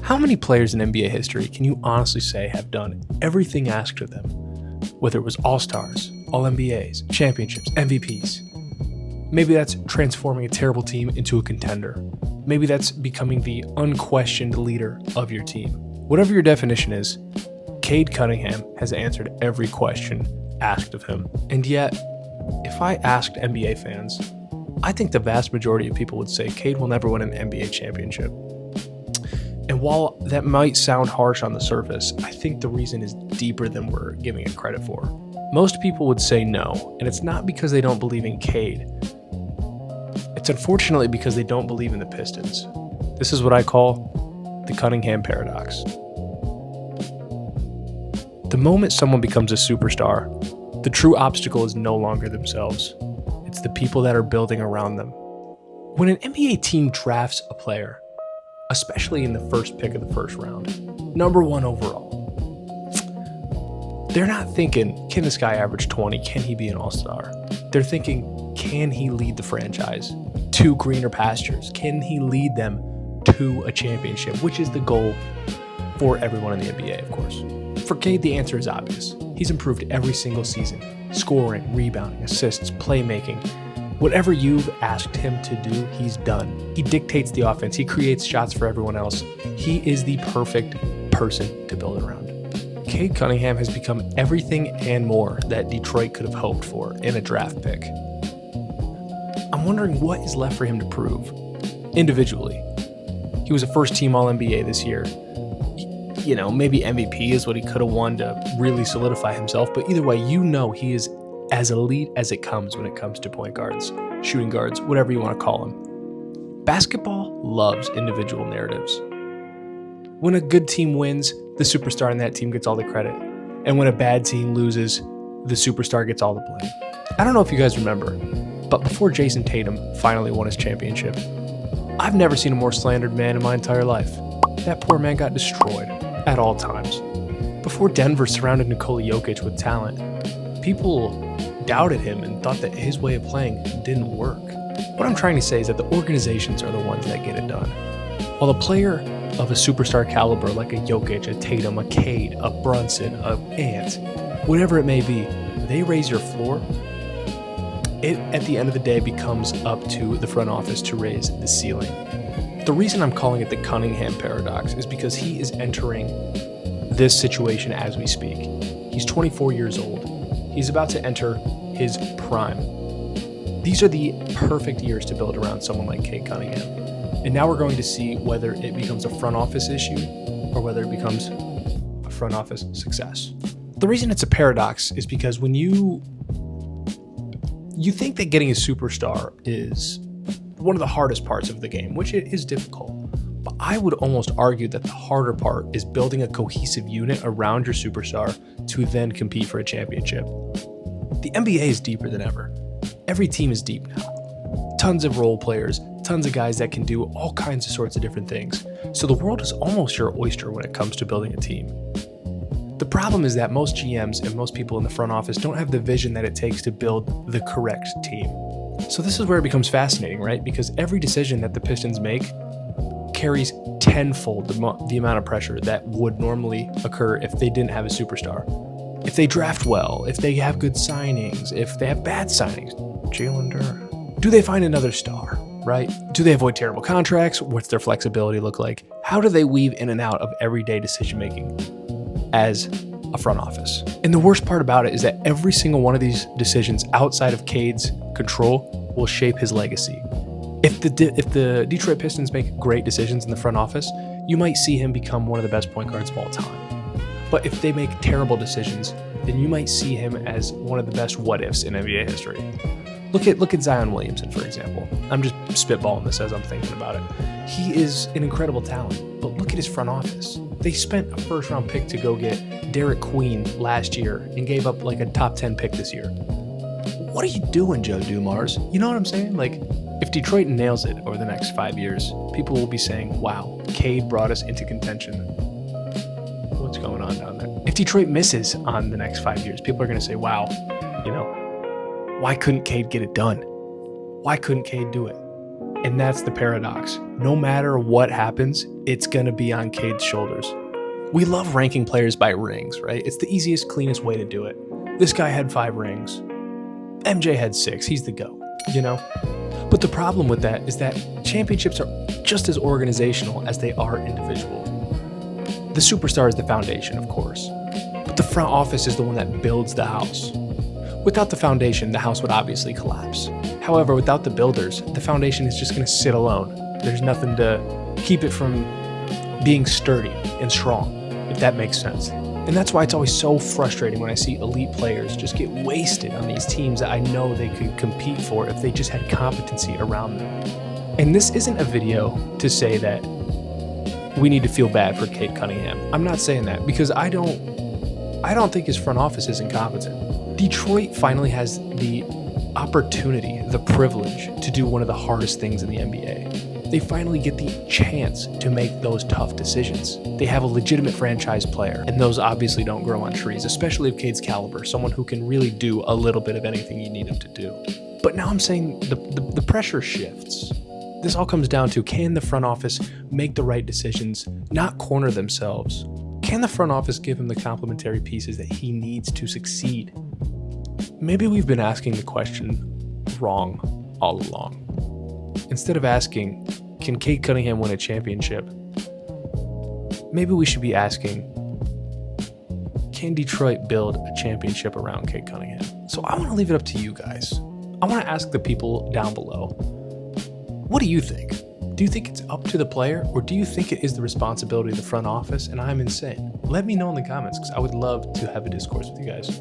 How many players in NBA history can you honestly say have done everything asked of them? Whether it was All-Stars, All-NBAs, championships, MVPs. Maybe that's transforming a terrible team into a contender. Maybe that's becoming the unquestioned leader of your team. Whatever your definition is, Cade Cunningham has answered every question asked of him. And yet, if I asked NBA fans, I think the vast majority of people would say Cade will never win an NBA championship. And while that might sound harsh on the surface, I think the reason is deeper than we're giving it credit for. Most people would say no, and it's not because they don't believe in Cade. It's unfortunately because they don't believe in the Pistons. This is what I call the Cunningham Paradox. The moment someone becomes a superstar, the true obstacle is no longer themselves. It's the people that are building around them. When an NBA team drafts a player, especially in the first pick of the first round, number 1 overall, they're not thinking, can this guy average 20? Can he be an all-star? They're thinking, can he lead the franchise to greener pastures? Can he lead them to a championship, which is the goal for everyone in the NBA, of course. For Cade, the answer is obvious. He's improved every single season, scoring, rebounding, assists, playmaking. Whatever you've asked him to do, he's done. He dictates the offense. He creates shots for everyone else. He is the perfect person to build around. Cade Cunningham has become everything and more that Detroit could have hoped for in a draft pick. I'm wondering what is left for him to prove individually. He was a first-team All-NBA this year. You know, maybe MVP is what he could have won to really solidify himself, but either way, you know he is as elite as it comes when it comes to point guards, shooting guards, whatever you want to call them. Basketball loves individual narratives. When a good team wins, the superstar in that team gets all the credit. And when a bad team loses, the superstar gets all the blame. I don't know if you guys remember, but before Jason Tatum finally won his championship, I've never seen a more slandered man in my entire life. That poor man got destroyed at all times. Before Denver surrounded Nikola Jokic with talent, people doubted him and thought that his way of playing didn't work. What I'm trying to say is that the organizations are the ones that get it done. While a player of a superstar caliber like a Jokic, a Tatum, a Cade, a Brunson, a Ant, whatever it may be, they raise your floor, it at the end of the day becomes up to the front office to raise the ceiling. The reason I'm calling it the Cunningham Paradox is because he is entering this situation as we speak. He's 24 years old. He's about to enter his prime. These are the perfect years to build around someone like Cade Cunningham. And now we're going to see whether it becomes a front office issue or whether it becomes a front office success. The reason it's a paradox is because when you think that getting a superstar is one of the hardest parts of the game, which it is difficult. But I would almost argue that the harder part is building a cohesive unit around your superstar to then compete for a championship. The NBA is deeper than ever. Every team is deep now. Tons of role players, tons of guys that can do all kinds of sorts of different things. So the world is almost your oyster when it comes to building a team. The problem is that most GMs and most people in the front office don't have the vision that it takes to build the correct team. So this is where it becomes fascinating, right? Because every decision that the Pistons make carries tenfold the amount of pressure that would normally occur if they didn't have a superstar. If they draft well, if they have good signings, if they have bad signings, Jalen Durr. Do they find another star, right? Do they avoid terrible contracts? What's their flexibility look like? How do they weave in and out of everyday decision-making as a front office? And the worst part about it is that every single one of these decisions outside of Cade's control will shape his legacy. If the Detroit Pistons make great decisions in the front office, you might see him become one of the best point guards of all time. But if they make terrible decisions, then you might see him as one of the best what-ifs in NBA history. Look at Zion Williamson, for example. I'm just spitballing this as I'm thinking about it. He is an incredible talent, but look at his front office. They spent a first-round pick to go get Derek Queen last year and gave up like a top 10 pick this year. What are you doing, Joe Dumars? You know what I'm saying? Like, if Detroit nails it over the next 5 years, people will be saying, wow, Cade brought us into contention. What's going on down there? If Detroit misses on the next 5 years, people are going to say, wow, you know, why couldn't Cade get it done? Why couldn't Cade do it? And that's the paradox. No matter what happens, it's going to be on Cade's shoulders. We love ranking players by rings, right? It's the easiest, cleanest way to do it. This guy had 5 rings. MJ had 6. He's the GOAT, you know? But the problem with that is that championships are just as organizational as they are individual. The superstar is the foundation, of course, but the front office is the one that builds the house. Without the foundation, the house would obviously collapse. However, without the builders, the foundation is just going to sit alone. There's nothing to keep it from being sturdy and strong, if that makes sense. And that's why it's always so frustrating when I see elite players just get wasted on these teams that I know they could compete for if they just had competency around them. And this isn't a video to say that we need to feel bad for Cade Cunningham. I'm not saying that because I don't think his front office is incompetent. Detroit finally has the opportunity, the privilege to do one of the hardest things in the NBA. They finally get the chance to make those tough decisions. They have a legitimate franchise player, and those obviously don't grow on trees, especially of Cade's caliber, someone who can really do a little bit of anything you need him to do. But now I'm saying the pressure shifts. This all comes down to, can the front office make the right decisions, not corner themselves? Can the front office give him the complementary pieces that he needs to succeed? Maybe we've been asking the question wrong all along. Instead of asking, can Cade Cunningham win a championship? Maybe we should be asking, can Detroit build a championship around Cade Cunningham? So I want to leave it up to you guys. I want to ask the people down below, what do you think? Do you think it's up to the player, or do you think it is the responsibility of the front office and I'm insane? Let me know in the comments because I would love to have a discourse with you guys.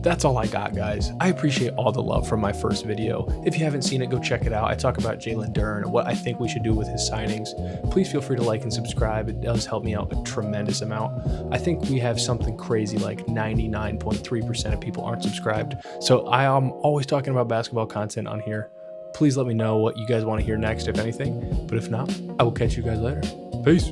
That's all I got, guys. I appreciate all the love from my first video. If you haven't seen it, go check it out. I talk about Jalen Duren and what I think we should do with his signings. Please feel free to like and subscribe. It does help me out a tremendous amount. I think we have something crazy like 99.3% of people aren't subscribed. So I am always talking about basketball content on here. Please let me know what you guys want to hear next, if anything. But if not, I will catch you guys later. Peace.